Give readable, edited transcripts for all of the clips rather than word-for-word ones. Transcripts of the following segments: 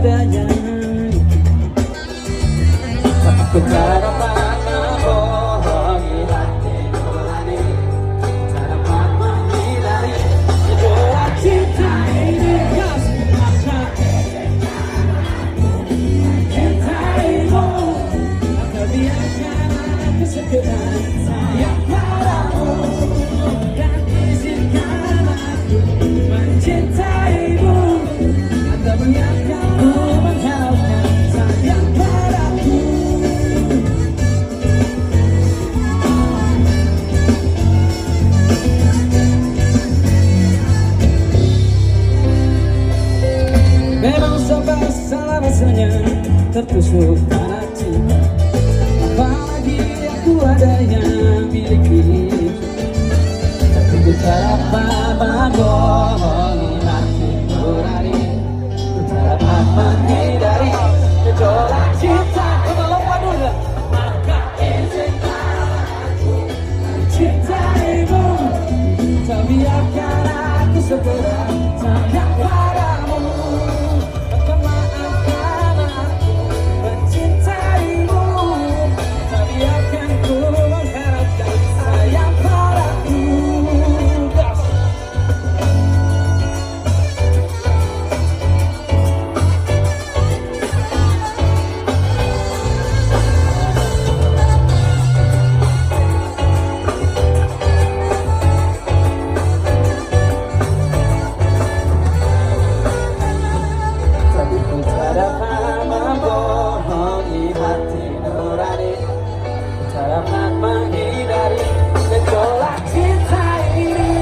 adanya. Ku tak dapat membohongi hati nurani, tak dapat menghindari gejolak cinta ini. Cintaimu, atau biarkan aku sekedar sayang padamu, dan izinkan aku mencintaimu, atau biarkan ku mengharapkan sayang padaku. Memang serba salah rasanya tertusuk pada cinta, apalagi aku ada yang miliki. Tapi ku tak dapat membohongi hati nurani, ku tak dapat menghindari gejolak cinta. Kita lompat dulu. Maka izinkan aku mencintaimu, tak biarkan aku sekedar sayang padamu. Maka maafkan aku mencintaimu, tak biarkan ku mengharapkan sayang padamu. Tapi ku tak dapat membohongi hati nurani, ku tak dapat menghindari gejolak cinta ini.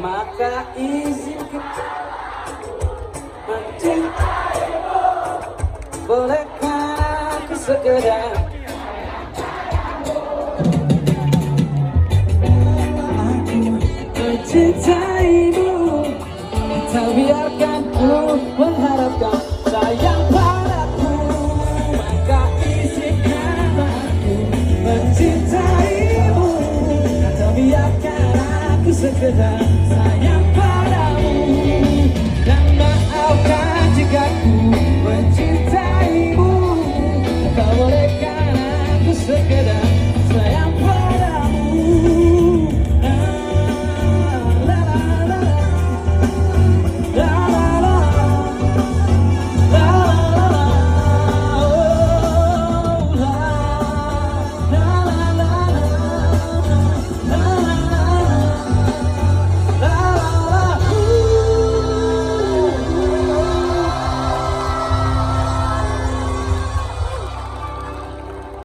Maka izinkan mencintaimu, bolehkah aku sekedar mencintaimu, tak biarkan ku mengharapkan sayang padaku. Maka izinkan aku mencintaimu, tak biarkan aku sekedar sayang